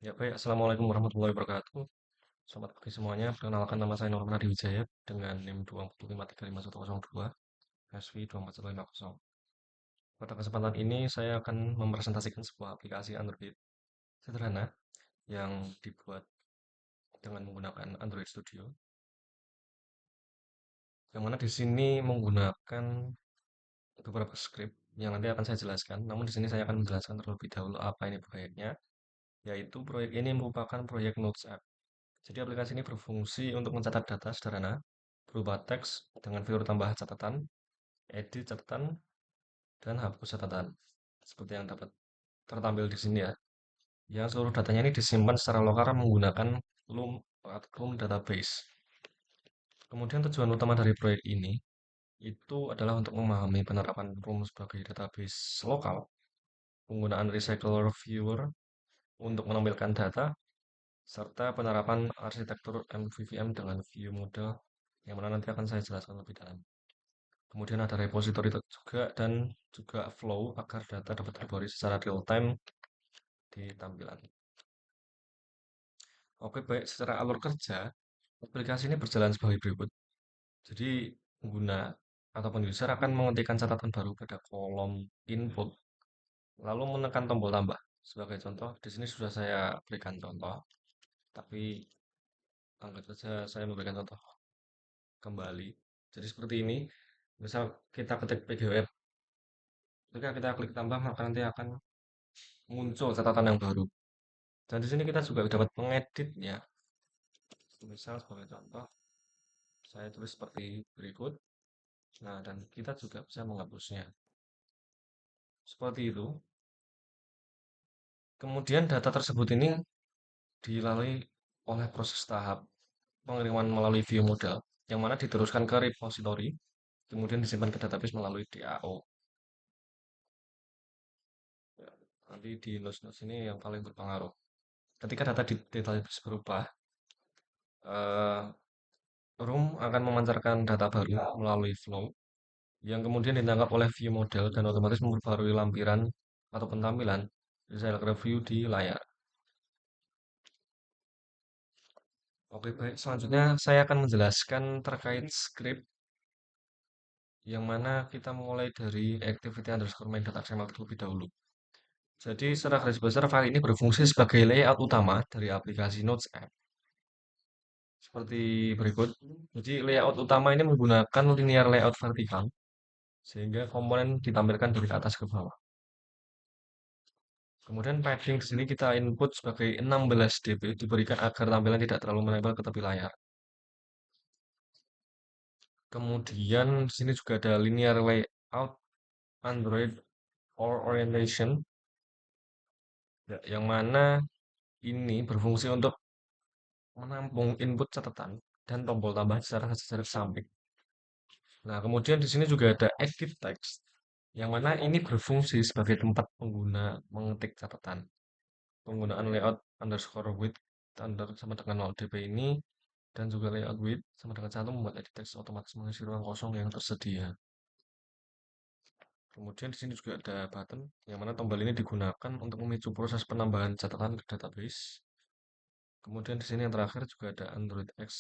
Ya baik, Assalamualaikum warahmatullahi wabarakatuh. Selamat pagi semuanya. Perkenalkan nama saya Norman Hadi Wijaya dengan NIM 245351102, SW 24150. Pada kesempatan ini saya akan mempresentasikan sebuah aplikasi Android sederhana yang dibuat dengan menggunakan Android Studio, yang mana di sini menggunakan beberapa script yang nanti akan saya jelaskan. Namun di sini saya akan menjelaskan terlebih dahulu apa ini proyeknya, yaitu proyek ini merupakan proyek Notes App. Jadi aplikasi ini berfungsi untuk mencatat data sederhana berupa teks dengan fitur tambah catatan, edit catatan, dan hapus catatan. Seperti yang dapat tertampil di sini ya. Yang seluruh datanya ini disimpan secara lokal menggunakan Loom Database. Kemudian tujuan utama dari proyek ini itu adalah untuk memahami penerapan Loom sebagai database lokal, penggunaan recycler viewer untuk menampilkan data, serta penerapan arsitektur MVVM dengan view model yang mana nanti akan saya jelaskan lebih dalam. Kemudian ada repository juga dan juga flow agar data dapat terbaris secara real time di tampilan. Oke, baik. Secara alur kerja, aplikasi ini berjalan sebagai berikut. Jadi, pengguna ataupun user akan mengetikkan catatan baru pada kolom input, lalu menekan tombol tambah. Sebagai contoh, di sini sudah saya berikan contoh, tapi anggap saja saya memberikan contoh kembali. Jadi seperti ini, misal kita ketik PGWeb, ketika kita klik tambah, maka nanti akan muncul catatan yang baru. Dan di sini kita juga dapat mengeditnya. Misal sebagai contoh, saya tulis seperti berikut. Nah, dan kita juga bisa menghapusnya. Seperti itu. Kemudian data tersebut ini dilalui oleh proses tahap pengiriman melalui view model, yang mana diteruskan ke repository, kemudian disimpan ke database melalui DAO. Ya, nanti di notes-notes ini yang paling berpengaruh. Ketika data di database berubah, eh, Room akan memancarkan data baru melalui flow yang kemudian ditangkap oleh view model dan otomatis memperbarui lampiran atau tampilan result review di layar. Oke, baik. Selanjutnya saya akan menjelaskan terkait script yang mana kita mulai dari activity underscore main.xml terlebih dahulu. Jadi secara garis besar file ini berfungsi sebagai layout utama dari aplikasi Notes app. Seperti berikut. Jadi layout utama ini menggunakan linear layout vertikal sehingga komponen ditampilkan dari atas ke bawah. Kemudian padding di sini kita input sebagai 16 dp diberikan agar tampilan tidak terlalu menempel ke tepi layar. Kemudian di sini juga ada linear layout Android or orientation ya, yang mana ini berfungsi untuk menampung input catatan dan tombol tambah secara garis samping. Nah, kemudian di sini juga ada edit text yang mana ini berfungsi sebagai tempat pengguna mengetik catatan. Penggunaan layout underscore width sama dengan 0 dp ini dan juga layout width sama dengan 1 membuat edit text otomatis mengisi ruang kosong yang tersedia. Kemudian di sini juga ada button yang mana tombol ini digunakan untuk memicu proses penambahan catatan ke database. Kemudian di sini yang terakhir juga ada Android X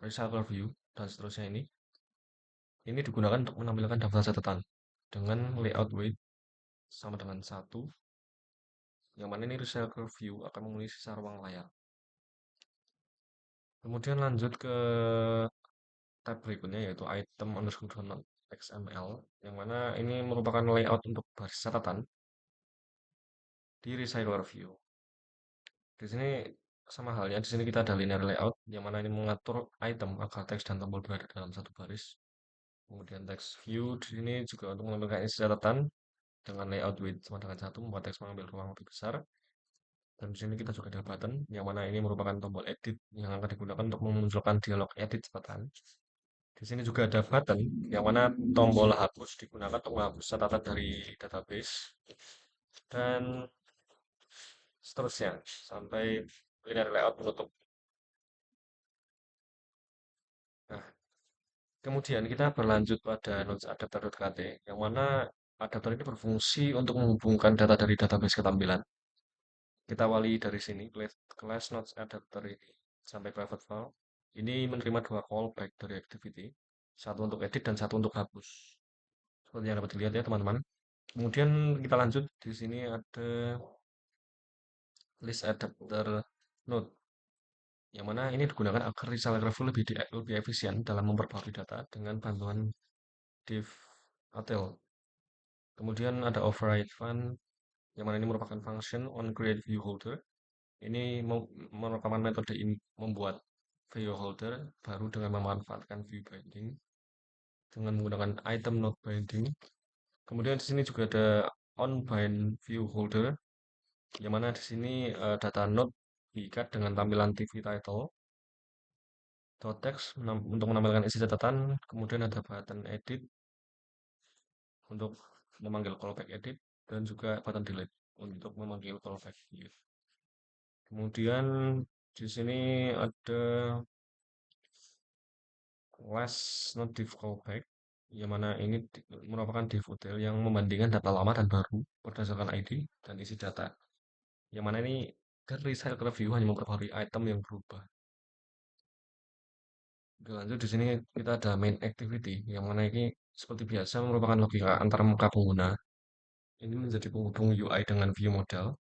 Recycle View dan seterusnya ini. Ini digunakan untuk menampilkan daftar catatan dengan layout weight sama dengan 1, yang mana ini Recycle View akan memenuhi sisa ruang layar. Kemudian lanjut ke tab berikutnya yaitu item underscore download XML, yang mana ini merupakan layout untuk baris catatan di Recycler View. Di sini sama halnya, di sini kita ada linear layout, yang mana ini mengatur item agar teks dan tombol berada dalam satu baris. Kemudian text view di sini juga untuk menampilkan isi catatan dengan layout width sama dengan 1 membuat teks mengambil ruang lebih besar. Dan di sini kita juga ada button, yang mana ini merupakan tombol edit yang akan digunakan untuk memunculkan dialog edit catatan. Di sini juga ada button, yang mana tombol hapus digunakan untuk menghapus catatan dari database. Dan seterusnya, sampai linear layout menutup. Nah, kemudian kita berlanjut pada nodes adapter.kt, yang mana adapter ini berfungsi untuk menghubungkan data dari database ke tampilan. Kita awali dari sini, class nodes adapter ini sampai private file. Ini menerima dua callback dari activity, satu untuk edit dan satu untuk hapus. Seperti yang dapat dilihat ya teman-teman. Kemudian kita lanjut di sini ada list adapter node, yang mana ini digunakan agar reseller review lebih efisien dalam memperbarui data dengan bantuan div atel. Kemudian ada override fun, yang mana ini merupakan function on create view holder. Ini merupakan metode membuat view holder baru dengan memanfaatkan view binding dengan menggunakan item node binding. Kemudian di sini juga ada on bind view holder, yang mana di sini data node diikat dengan tampilan TV title, text untuk menampilkan isi catatan, kemudian ada button edit untuk memanggil callback edit, dan juga button delete untuk memanggil callback view. Kemudian di sini ada last not div callback, yang mana ini merupakan div util yang membandingkan data lama dan baru berdasarkan ID dan isi data. Yang mana ini dari side review hanya memperbarui item yang berubah. Oke, lanjut di sini kita ada main activity, yang mana ini seperti biasa merupakan logika antar muka pengguna. Ini menjadi penghubung UI dengan view model.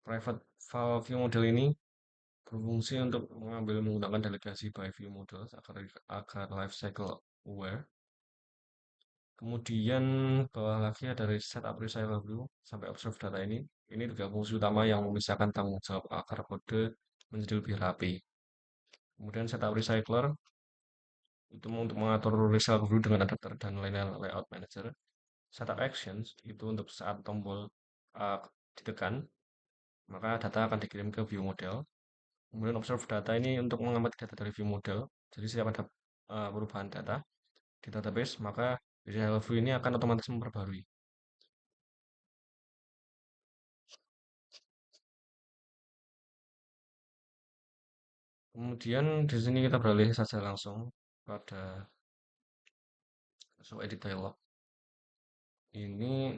Private file view model ini berfungsi untuk mengambil menggunakan delegasi by view model agar lifecycle aware. Kemudian bawah lagi ada set up recycle view sampai observe data ini. Ini tiga fungsi utama yang memisahkan tanggung jawab agar kode menjadi lebih rapi. Kemudian setup recycler itu untuk mengatur recycle view dengan adapter dan linear layout manager. Setup actions itu untuk saat tombol ditekan, maka data akan dikirim ke view model. Kemudian observe data ini untuk mengamati data dari view model. Jadi setiap ada perubahan data di database, maka recycle view ini akan otomatis memperbarui. Kemudian di sini kita beralih saja langsung pada edit dialog. Ini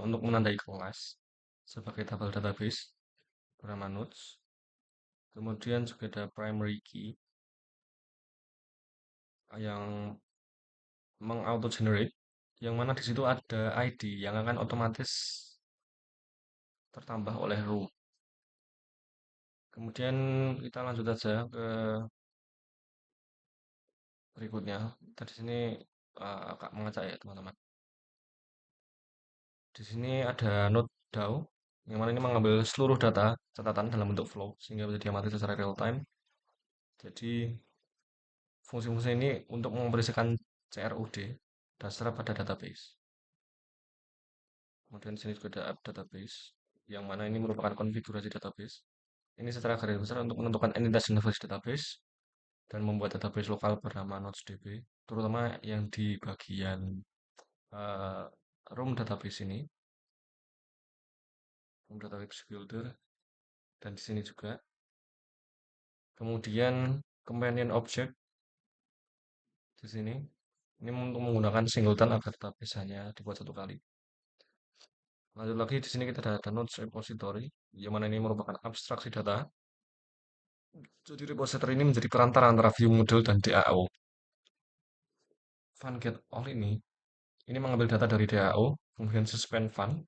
untuk menandai kelas sebagai tabel database bernama nodes. Kemudian juga ada primary key yang mengauto generate, yang mana di situ ada ID yang akan otomatis tertambah oleh room. Kemudian kita lanjut saja ke berikutnya. Tadi sini agak mengacak ya teman-teman. Di sini ada node DAO, yang mana ini mengambil seluruh data catatan dalam bentuk flow sehingga bisa diamati secara real time. Jadi fungsi-fungsi ini untuk membersihkan CRUD dasar pada database. Kemudian sini juga ada app database, yang mana ini merupakan konfigurasi database. Ini secara garis besar untuk menentukan entitas universe database dan membuat database lokal bernama NodesDB, terutama yang di bagian uh, room database ini, room database builder, dan di sini juga. Kemudian companion object di sini, ini untuk menggunakan singleton agar database hanya dibuat satu kali. Lanjut lagi di sini kita ada nodes repository, yang mana ini merupakan abstraksi data. Jadi repository ini menjadi perantara antara view model dan DAO. Fun get all ini mengambil data dari DAO, kemudian suspend fun,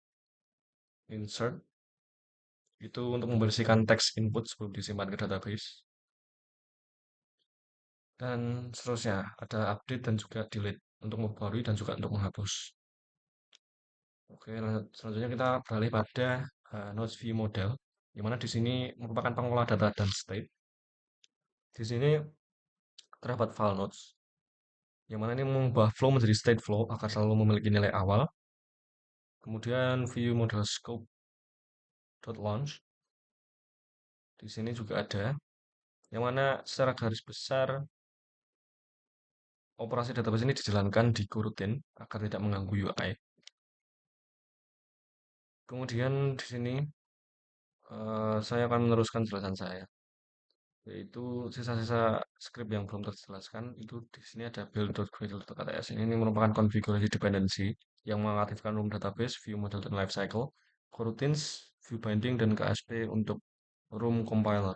insert, itu untuk membersihkan teks input sebelum disimpan ke database. Dan seterusnya, ada update dan juga delete untuk memperbarui dan juga untuk menghapus. Oke, selanjutnya kita beralih pada nodes view model, di mana di sini merupakan pengolah data dan state. Di sini terdapat file nodes, yang mana ini mengubah flow menjadi state flow agar selalu memiliki nilai awal. Kemudian view model scope launch di sini juga ada, yang mana secara garis besar operasi database ini dijalankan di coroutine agar tidak mengganggu UI. Kemudian di sini saya akan meneruskan jelasan saya, yaitu sisa-sisa script yang belum terjelaskan. Itu di sini ada build.gradle.kts. Ini merupakan konfigurasi dependensi yang mengaktifkan room database, view model, dan lifecycle. coroutines, view binding, dan KSP untuk ROM compiler.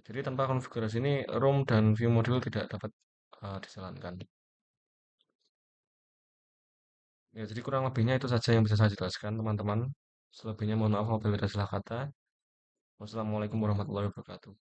Jadi tanpa konfigurasi ini ROM dan view module tidak dapat dijalankan. Ya, jadi kurang lebihnya itu saja yang bisa saya jelaskan, teman-teman. Selebihnya mohon maaf apabila ada salah kata. Wassalamualaikum warahmatullahi wabarakatuh.